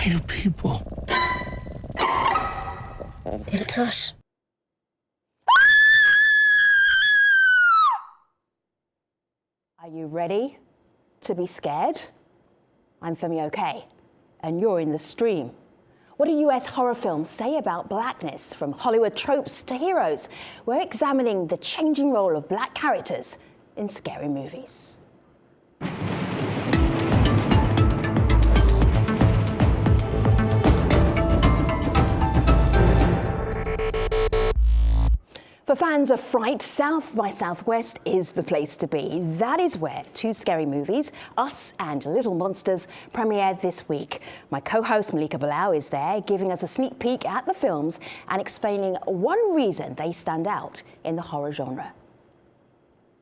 are you people? It's us. Are you ready to be scared? I'm Femi OK, and you're in the stream. What do US horror films say about blackness? From Hollywood tropes to heroes, we're examining the changing role of black characters in scary movies. For fans of fright, South by Southwest is the place to be. That is where two scary movies, Us and Little Monsters, premiered this week. My co-host Malika Bilal is there, giving us a sneak peek at the films and explaining one reason they stand out in the horror genre.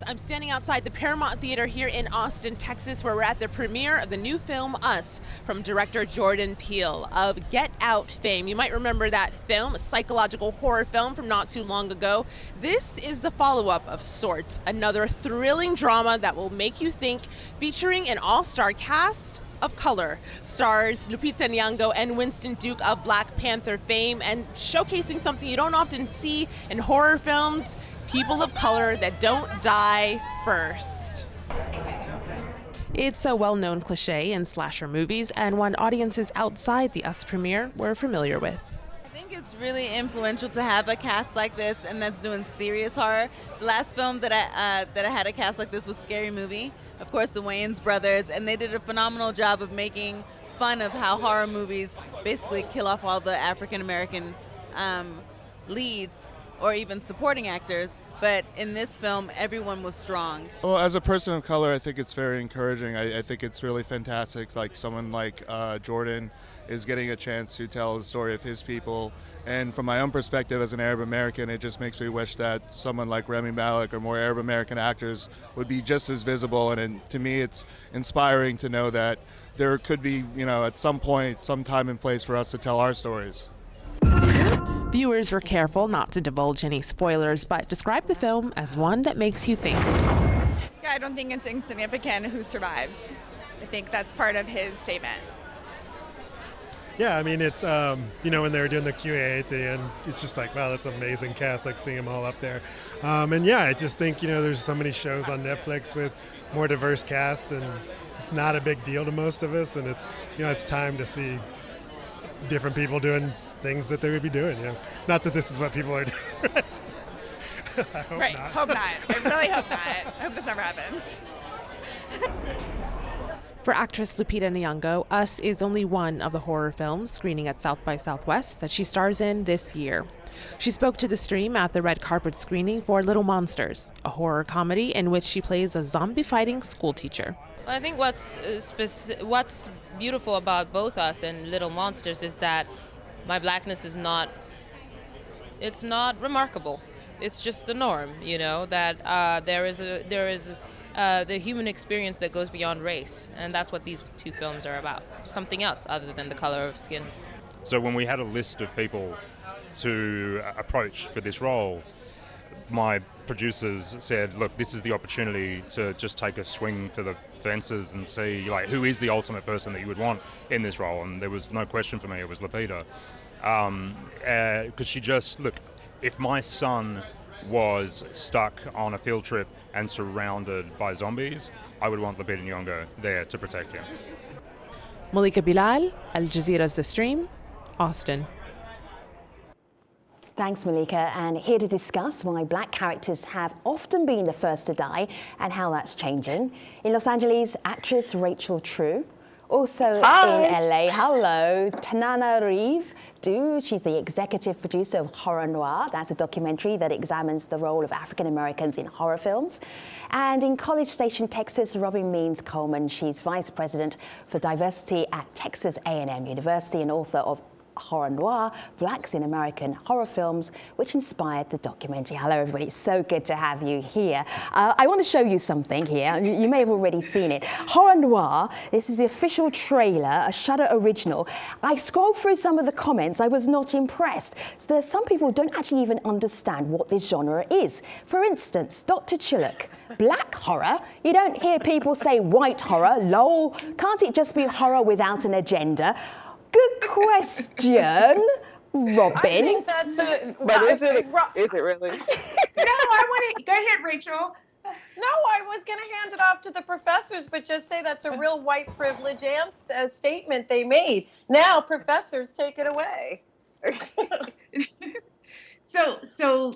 I'm standing outside the Paramount Theater here in Austin, Texas, where we're at the premiere of the new film Us from director Jordan Peele of Get Out fame. You might remember that film, a psychological horror film from not too long ago. This is the follow-up of sorts, another thrilling drama that will make you think, featuring an all-star cast of color. Stars Lupita Nyong'o and Winston Duke of Black Panther fame, and showcasing something you don't often see in horror films: people of color that don't die first. It's a well-known cliche in slasher movies, and one audiences outside the Us premiere were familiar with. I think it's really influential to have a cast like this and that's doing serious horror. The last film that I had a cast like this was Scary Movie, of course the Wayans brothers, and they did a phenomenal job of making fun of how horror movies basically kill off all the African American leads or even supporting actors, but in this film, everyone was strong. Well, as a person of color, I think it's very encouraging. I think it's really fantastic. Like someone like Jordan is getting a chance to tell the story of his people. And from my own perspective as an Arab American, it just makes me wish that someone like Rami Malek or more Arab American actors would be just as visible. And to me, it's inspiring to know that there could be, at some point, some time and place for us to tell our stories. Viewers were careful not to divulge any spoilers, but described the film as one that makes you think. Yeah, I don't think it's insignificant who survives. I think that's part of his statement. Yeah, I mean, it's, when they were doing the QA at the end, it's just like, wow, that's an amazing cast, like seeing them all up there. And yeah, I just think, there's so many shows on Netflix with more diverse casts, and it's not a big deal to most of us, and it's, it's time to see different people doing things that they would be doing, Not that this is what people are doing. I hope right, not. Hope not. I really hope not. I hope this never happens. For actress Lupita Nyong'o, Us is only one of the horror films screening at South by Southwest that she stars in this year. She spoke to the stream at the red carpet screening for Little Monsters, a horror comedy in which she plays a zombie-fighting schoolteacher. I think what's beautiful about both Us and Little Monsters is that my blackness is not remarkable. It's just the norm, that there is the human experience that goes beyond race, and that's what these two films are about. Something else other than the color of skin. So when we had a list of people to approach for this role, my producers said, look, this is the opportunity to just take a swing for the fences and see who is the ultimate person that you would want in this role. And there was no question for me, it was Lupita. Because she just, look, if my son was stuck on a field trip and surrounded by zombies, I would want Lupita Nyong'o there to protect him. Malika Bilal, Al Jazeera's The Stream, Austin. Thanks, Malika. And here to discuss why black characters have often been the first to die and how that's changing, in Los Angeles, actress Rachel True. Also in LA, hello, Tananarive Du. She's the executive producer of Horror Noire. That's a documentary that examines the role of African Americans in horror films. And in College Station, Texas, Robin Means Coleman. She's vice president for diversity at Texas A&M University and author of Horror Noire, Blacks in American Horror Films, which inspired the documentary. Hello, everybody. It's so good to have you here. I want to show you something here. You may have already seen it. Horror Noire, this is the official trailer, a Shudder original. I scrolled through some of the comments. I was not impressed. So there's some people who don't actually even understand what this genre is. For instance, Dr. Chillock. Black horror? You don't hear people say white horror, lol. Can't it just be horror without an agenda? Good question, Robin. I think that's a. But is it really? No, I want to go ahead, Rachel. No, I was going to hand it off to the professors, but just say that's a real white privilege statement they made. Now, professors, take it away. So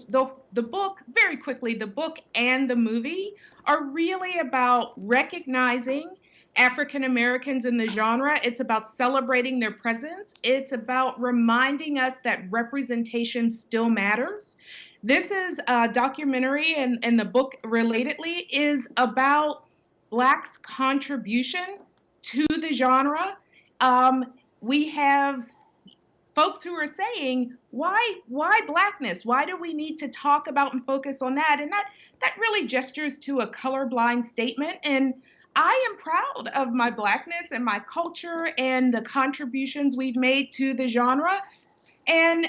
the book, very quickly, the book and the movie are really about recognizing African Americans in the genre. It's about celebrating their presence. It's about reminding us that representation still matters. This is a documentary, and the book relatedly is about Blacks' contribution to the genre. We have folks who are saying, why Blackness? Why do we need to talk about and focus on that? And that really gestures to a colorblind statement. And I am proud of my Blackness and my culture and the contributions we've made to the genre. And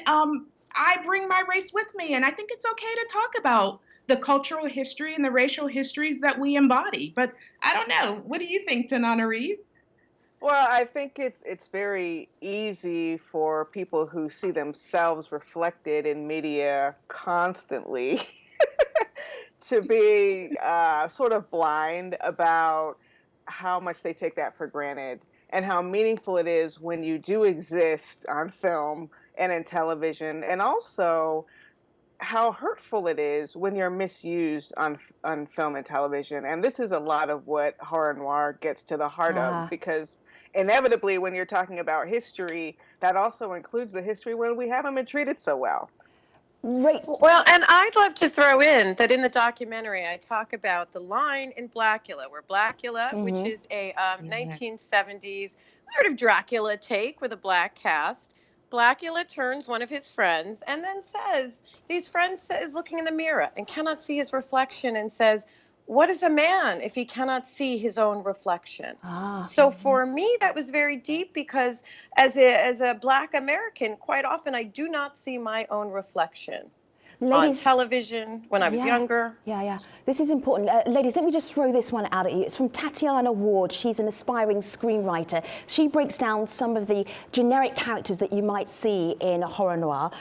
I bring my race with me, and I think it's okay to talk about the cultural history and the racial histories that we embody. But I don't know. What do you think, Tananarive? Well, I think it's very easy for people who see themselves reflected in media constantly to be sort of blind about how much they take that for granted and how meaningful it is when you do exist on film and in television, and also how hurtful it is when you're misused on film and television. And this is a lot of what horror noir gets to the heart of, because inevitably when you're talking about history, that also includes the history when we haven't been treated so well. Right. Well, and I'd love to throw in that in the documentary, I talk about the line in Blackula, where Blackula, which is a 1970s sort of Dracula take with a black cast, Blackula turns one of his friends and then says, these friends is looking in the mirror and cannot see his reflection and says, what is a man if he cannot see his own reflection? So for me, that was very deep, because as a Black American, quite often I do not see my own reflection. Ladies, on television when I was younger. Yeah. This is important. Ladies, let me just throw this one out at you. It's from Tatiana Ward. She's an aspiring screenwriter. She breaks down some of the generic characters that you might see in horror noir.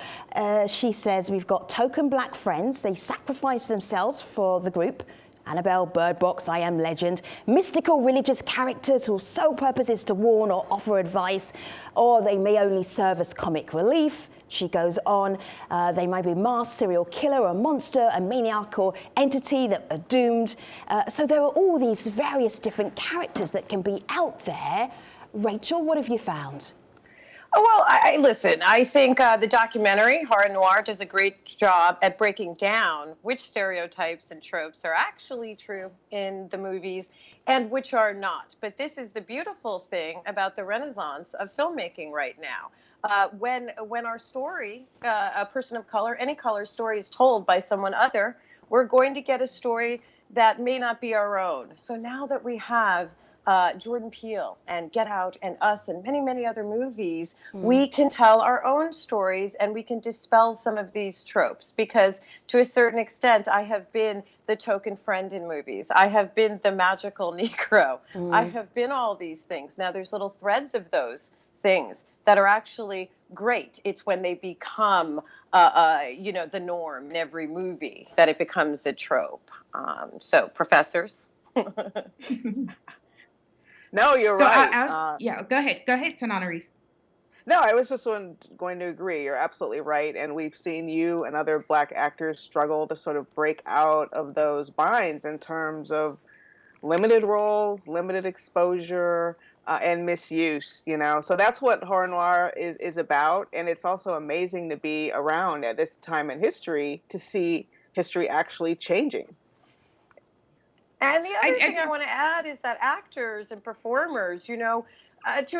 She says, we've got token Black friends. They sacrifice themselves for the group. Annabelle, Bird Box, I Am Legend, mystical religious characters whose sole purpose is to warn or offer advice, or they may only serve as comic relief. She goes on, they might be a masked serial killer, a monster, a maniacal entity that are doomed. So there are all these various different characters that can be out there. Rachel, what have you found? Well, listen, I think the documentary, Horror Noir, does a great job at breaking down which stereotypes and tropes are actually true in the movies and which are not. But this is the beautiful thing about the renaissance of filmmaking right now. When our story, a person of color, any color story is told by someone other, we're going to get a story that may not be our own. So now that we have Jordan Peele and Get Out and Us and many, many other movies, we can tell our own stories and we can dispel some of these tropes, because to a certain extent, I have been the token friend in movies. I have been the magical Negro. I have been all these things. Now there's little threads of those things that are actually great. It's when they become, the norm in every movie that it becomes a trope. So professors. No, you're right. Go ahead, Tananarive. No, I was just going to agree. You're absolutely right. And we've seen you and other Black actors struggle to sort of break out of those binds in terms of limited roles, limited exposure, and misuse, So that's what horror noir is about. And it's also amazing to be around at this time in history to see history actually changing. And the other thing I want to add is that actors and performers, to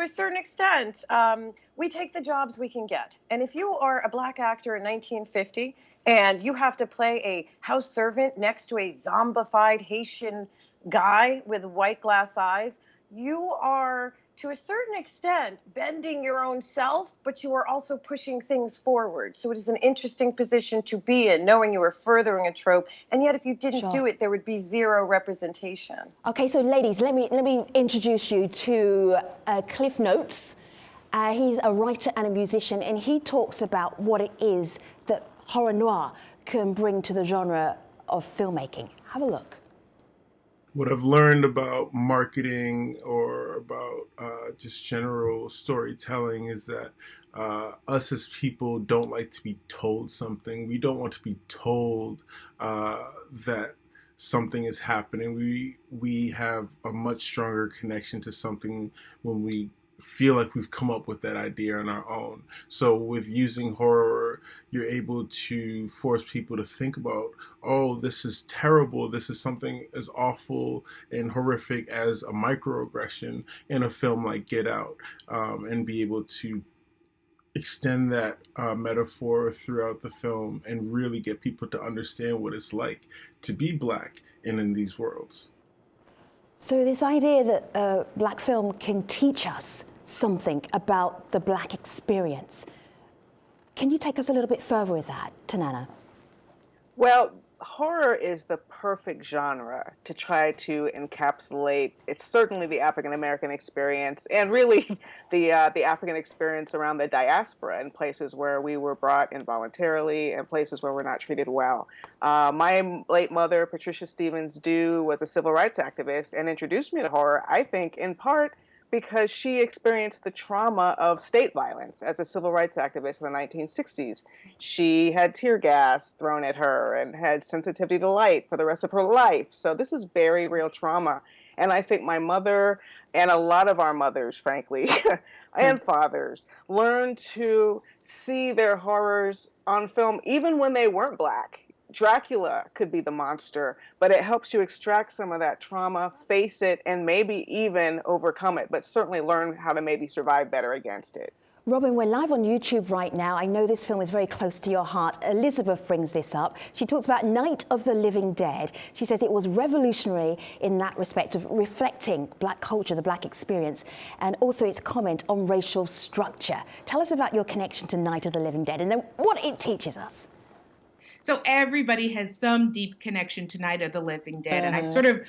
a certain extent, we take the jobs we can get. And if you are a Black actor in 1950 and you have to play a house servant next to a zombified Haitian guy with white glass eyes, you are, to a certain extent, bending your own self, but you are also pushing things forward. So it is an interesting position to be in, knowing you are furthering a trope, and yet if you didn't do it, there would be zero representation. Okay, so ladies, let me introduce you to Cliff Notes He's a writer and a musician, and he talks about what it is that horror noir can bring to the genre of filmmaking. Have a look. What I've learned about marketing or about just general storytelling is that us as people don't like to be told something. We don't want to be told that something is happening. We have a much stronger connection to something when we feel like we've come up with that idea on our own. So with using horror, you're able to force people to think about, oh, this is terrible. This is something as awful and horrific as a microaggression in a film like Get Out, and be able to extend that metaphor throughout the film and really get people to understand what it's like to be Black and in these worlds. So this idea that Black film can teach us something about the Black experience, can you take us a little bit further with that, Tanana? Well, horror is the perfect genre to try to encapsulate. It's certainly the African American experience, and really the African experience around the diaspora, in places where we were brought involuntarily and places where we're not treated well. My late mother, Patricia Stevens Dew, was a civil rights activist and introduced me to horror, I think, in part because she experienced the trauma of state violence as a civil rights activist in the 1960s. She had tear gas thrown at her and had sensitivity to light for the rest of her life. So this is very real trauma. And I think my mother and a lot of our mothers, frankly, and fathers, learned to see their horrors on film even when they weren't Black. Dracula could be the monster, but it helps you extract some of that trauma, face it, and maybe even overcome it, but certainly learn how to maybe survive better against it. Robin, we're live on YouTube right now. I know this film is very close to your heart. Elizabeth brings this up. She talks about Night of the Living Dead. She says it was revolutionary in that respect of reflecting Black culture, the Black experience, and also its comment on racial structure. Tell us about your connection to Night of the Living Dead and then what it teaches us. So everybody has some deep connection to Night of the Living Dead. And I sort of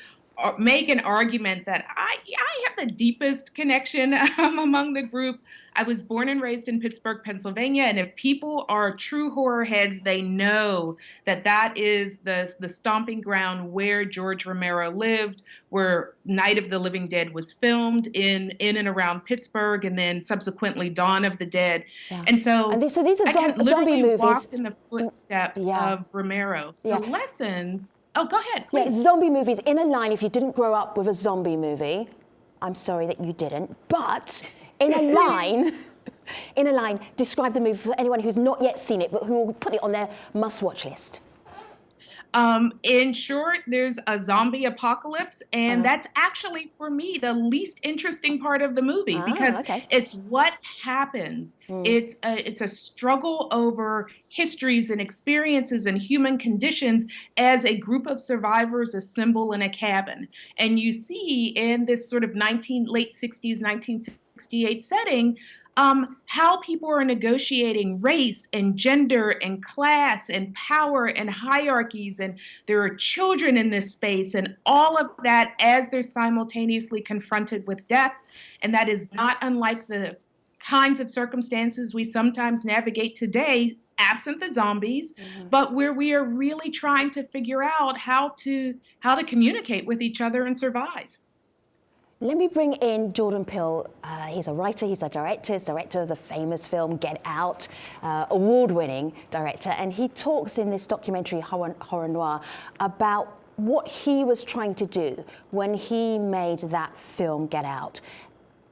make an argument that I have the deepest connection among the group. I was born and raised in Pittsburgh, Pennsylvania, and if people are true horror heads, they know that that is the stomping ground where George Romero lived, where Night of the Living Dead was filmed in and around Pittsburgh, and then subsequently Dawn of the Dead. Yeah. And so these are zombie movies. Walked in the footsteps of Romero. The lessons. Oh, go ahead, please. Yeah, zombie movies in a line. If you didn't grow up with a zombie movie, I'm sorry that you didn't, but in a line, describe the movie for anyone who's not yet seen it, but who will put it on their must-watch list. In short, there's a zombie apocalypse, and that's actually, for me, the least interesting part of the movie because it's what happens. It's a struggle over histories and experiences and human conditions as a group of survivors assemble in a cabin. And you see in this sort of late 60s, 1968 setting, how people are negotiating race and gender and class and power and hierarchies, and there are children in this space and all of that as they're simultaneously confronted with death. And that is not unlike the kinds of circumstances we sometimes navigate today, absent the zombies, but where we are really trying to figure out how to communicate with each other and survive. Let me bring in Jordan Peele. He's a writer, he's a director, he's director of the famous film Get Out, award-winning director, and he talks in this documentary, Horror Noire, about what he was trying to do when he made that film Get Out,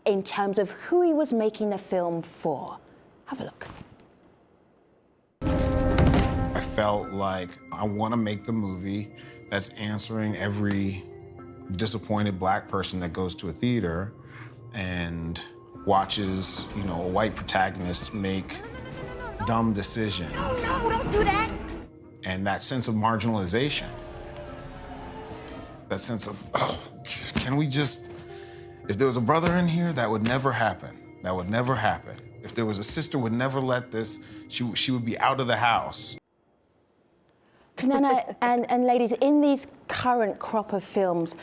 in terms of who he was making the film for. Have a look. I felt like I want to make the movie that's answering every disappointed Black person that goes to a theater and watches, a white protagonist make dumb decisions. No, don't do that. And that sense of marginalization, that sense of, can we just, if there was a brother in here, that would never happen. That would never happen. If there was a sister, would never let this, she would be out of the house. Tanana and ladies, in these current crop of films,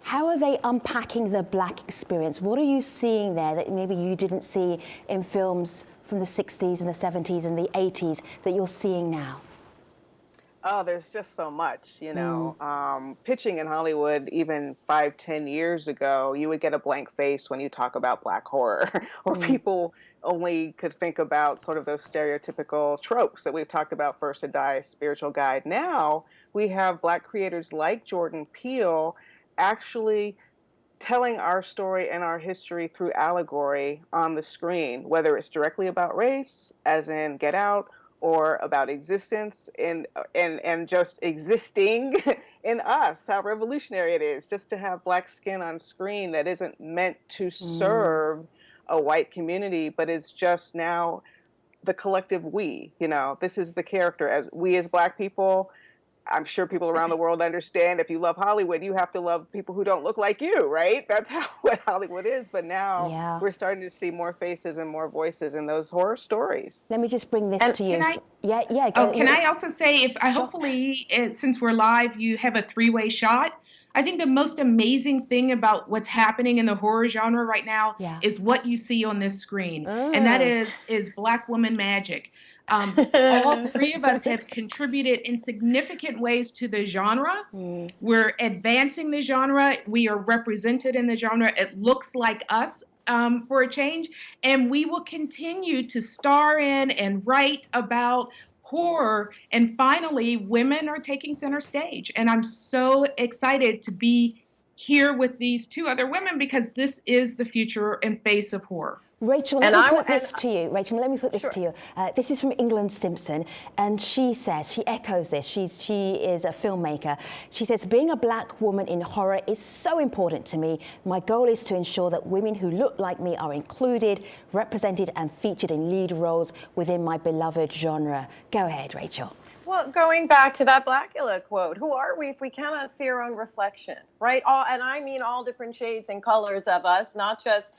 How are they unpacking the Black experience? What are you seeing there that maybe you didn't see in films from the 60s and the 70s and the 80s that you're seeing now? Oh, there's just so much, pitching in Hollywood even 5, 10 years ago, you would get a blank face when you talk about Black horror, or people only could think about sort of those stereotypical tropes that we've talked about, First to Die, Spiritual Guide. Now we have Black creators like Jordan Peele actually telling our story and our history through allegory on the screen, whether it's directly about race, as in Get Out, or about existence and just existing in us, how revolutionary it is just to have Black skin on screen that isn't meant to serve a white community, but is just now the collective we. This is the character as we as Black people. I'm sure people around the world understand if you love Hollywood, you have to love people who don't look like you, right? That's what Hollywood is. But now we're starting to see more faces and more voices in those horror stories. Let me just bring this to you. Can I also say, hopefully, since we're live, you have a three-way shot. I think the most amazing thing about what's happening in the horror genre right now is what you see on this screen. And that is Black woman magic. All three of us have contributed in significant ways to the genre. We're advancing the genre. We are represented in the genre. It looks like us for a change. And we will continue to star in and write about horror. And finally, women are taking center stage. And I'm so excited to be here with these two other women because this is the future and face of horror. Rachel, let me put this to you. Rachel, let me put this to you. This is from England Simpson, and she says, she echoes this. She is a filmmaker. She says, being a Black woman in horror is so important to me. My goal is to ensure that women who look like me are included, represented, and featured in lead roles within my beloved genre. Go ahead, Rachel. Well, going back to that Blackula quote, who are we if we cannot see our own reflection, right? And I mean all different shades and colors of us, not just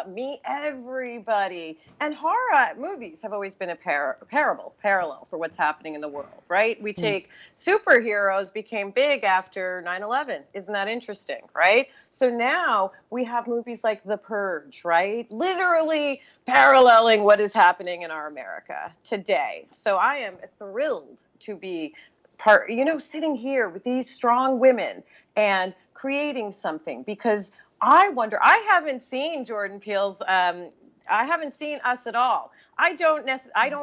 me, everybody. And horror movies have always been a parallel for what's happening in the world, right? We take superheroes became big after 9/11. Isn't that interesting, right? So now we have movies like The Purge, right? Literally paralleling what is happening in our America today. So I am thrilled to be sitting here with these strong women and creating something because I wonder, I haven't seen Jordan Peele's, I haven't seen Us at all. I don't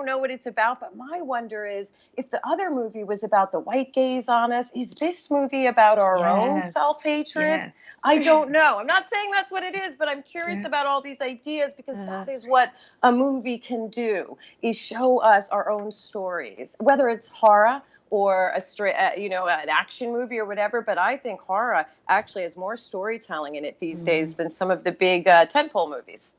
know what it's about, but my wonder is if the other movie was about the white gaze on us, is this movie about our own self-hatred? Yes. I don't know. I'm not saying that's what it is, but I'm curious about all these ideas because that is what a movie can do, is show us our own stories, whether it's horror or an action movie or whatever. But I think horror actually has more storytelling in it these days than some of the big tentpole movies.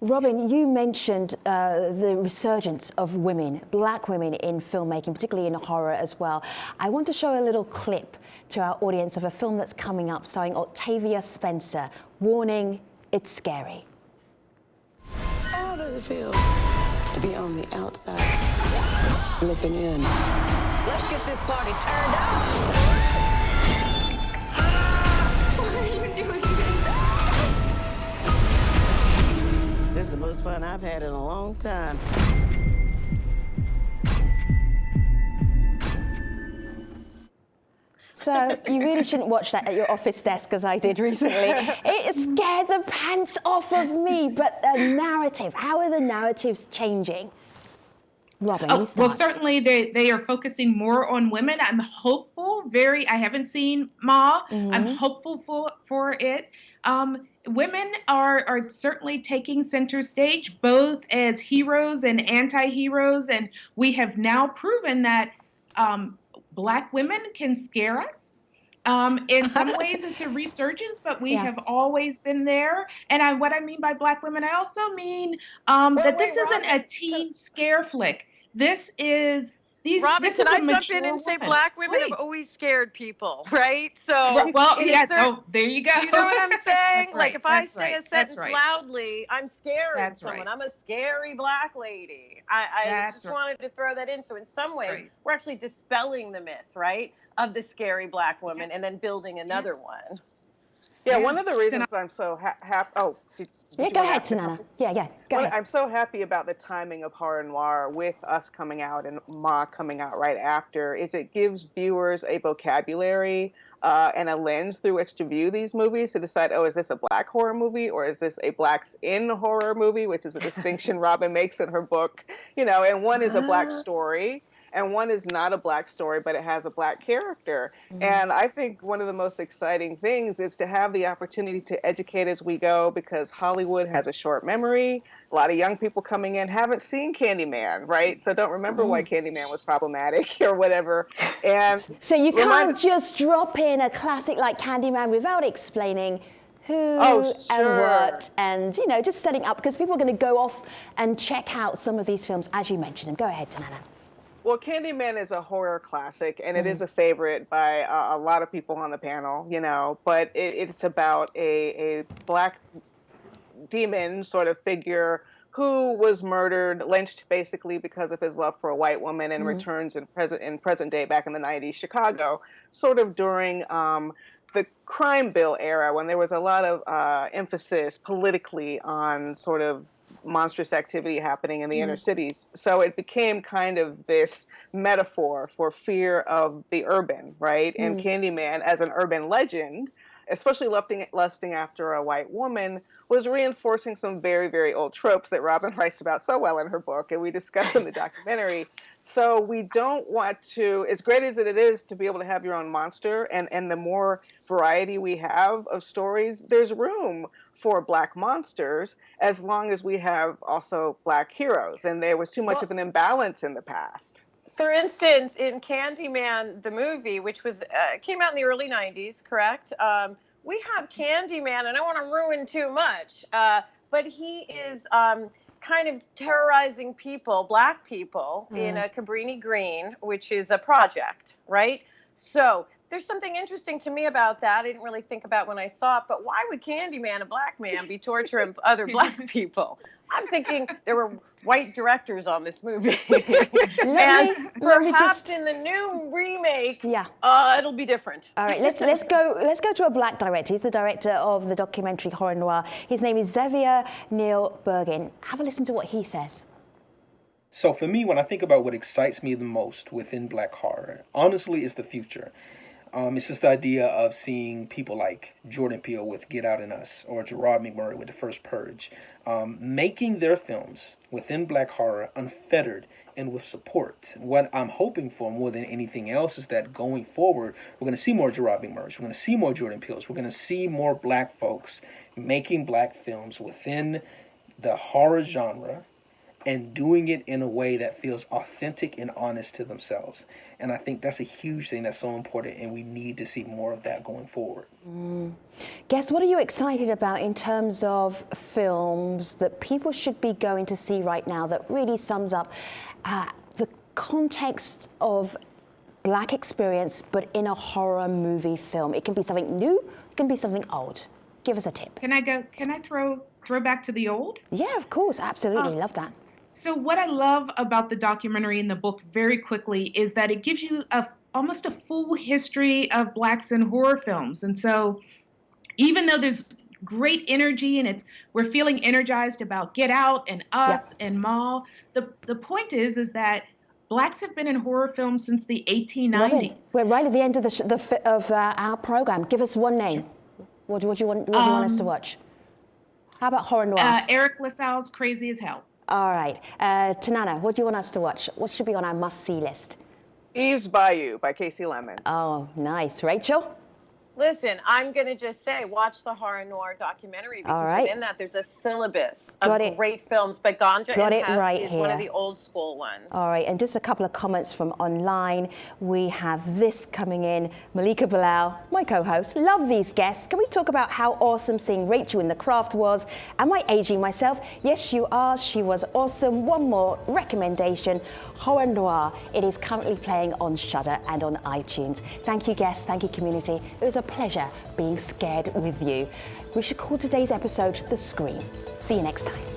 Robin, you mentioned the resurgence of women, Black women in filmmaking, particularly in horror as well. I want to show a little clip to our audience of a film that's coming up starring Octavia Spencer. Warning, it's scary. How does it feel to be on the outside looking in? Let's get this party turned up. Why are you doing this? This is the most fun I've had in a long time. So you really shouldn't watch that at your office desk, as I did recently. It scared the pants off of me. But the narrative, how are the narratives changing? Robin, you start. Well, certainly they are focusing more on women. I'm hopeful. I haven't seen Ma. I'm hopeful for it. Women are certainly taking center stage, both as heroes and anti-heroes. And we have now proven that Black women can scare us. In some ways, it's a resurgence, but we have always been there. And what I mean by Black women, I also mean that this isn't a teen scare flick. This is these. Robin, this can is I jump in and say Black women have always scared people, right? So there you go. You know what I'm saying? Right. Like if I say a sentence loudly, I'm scaring someone. I'm a scary Black lady. I just wanted to throw that in. So in some ways, we're actually dispelling the myth, right, of the scary Black woman and then building another one. Yeah, one of the reasons I'm so happy. Oh, yeah, go ahead, Tanana. Yeah, go ahead. I'm so happy about the timing of horror noir with Us coming out and Ma coming out right after. Is it gives viewers a vocabulary and a lens through which to view these movies to decide, oh, is this a black horror movie or is this a blacks in horror movie, which is a distinction Robin makes in her book. And one is a black story. And one is not a black story, but it has a black character. And I think one of the most exciting things is to have the opportunity to educate as we go, because Hollywood has a short memory. A lot of young people coming in haven't seen Candyman, right? So don't remember why Candyman was problematic or whatever. And so you can't just drop in a classic like Candyman without explaining who and what, and just setting up, because people are going to go off and check out some of these films as you mentioned them. Go ahead, Tanana. Well, Candyman is a horror classic, and it is a favorite by a lot of people on the panel, but it's about a black demon sort of figure who was murdered, lynched basically because of his love for a white woman, and returns in present day back in the 90s Chicago, sort of during the crime bill era, when there was a lot of emphasis politically on sort of monstrous activity happening in the inner cities. So it became kind of this metaphor for fear of the urban, right? And Candyman, as an urban legend, especially lusting after a white woman, was reinforcing some very, very old tropes that Robin writes about so well in her book, and we discuss in the documentary. So we don't want to, as great as it is to be able to have your own monster, and the more variety we have of stories, there's room for black monsters, as long as we have also black heroes. And there was too much of an imbalance in the past. For instance, in Candyman, the movie, which was came out in the early 90s, correct? We have Candyman, and I don't want to ruin too much, but he is kind of terrorizing people, black people, in a Cabrini Green, which is a project, right? So there's something interesting to me about that. I didn't really think about when I saw it, but why would Candyman, a black man, be torturing other black people? I'm thinking there were white directors on this movie. And perhaps in the new remake, it'll be different. All right, let's go to a black director. He's the director of the documentary Horror Noir. His name is Xavier Neil Bergin. Have a listen to what he says. So for me, when I think about what excites me the most within black horror, honestly, it's the future. It's just the idea of seeing people like Jordan Peele with Get Out and Us, or Gerard McMurray with The First Purge, making their films within black horror unfettered and with support. What I'm hoping for more than anything else is that going forward, we're going to see more Gerard McMurrays, we're going to see more Jordan Peeles, we're going to see more black folks making black films within the horror genre, and doing it in a way that feels authentic and honest to themselves. And I think that's a huge thing that's so important, and we need to see more of that going forward. Guess what are you excited about in terms of films that people should be going to see right now that really sums up the context of black experience, but in a horror movie film? It can be something new, it can be something old. Give us a tip. Can I throw back to the old? Yeah, of course, absolutely, love that. So what I love about the documentary and the book very quickly is that it gives you almost a full history of blacks in horror films. And so even though there's great energy and we're feeling energized about Get Out and Us and Ma, the point is that blacks have been in horror films since the 1890s. We're right at the end of our program. Give us one name. What do you want us to watch? How about Horror Noir? Eric LaSalle's Crazy as Hell. All right. Tanana, what do you want us to watch? What should be on our must-see list? Eve's Bayou by Casey Lemon. Oh, nice. Rachel? Listen, I'm going to just say, watch the Horror Noir documentary, because within that there's a syllabus of great films. But Ganja and Hess is one of the old school ones. All right, and just a couple of comments from online. We have this coming in. Malika Bilal, my co-host, love these guests. Can we talk about how awesome seeing Rachel in The Craft was? Am I aging myself? Yes, you are. She was awesome. One more recommendation, Horror Noir. It is currently playing on Shudder and on iTunes. Thank you, guests. Thank you, community. It was a pleasure being scared with you. We should call today's episode The Scream. See you next time.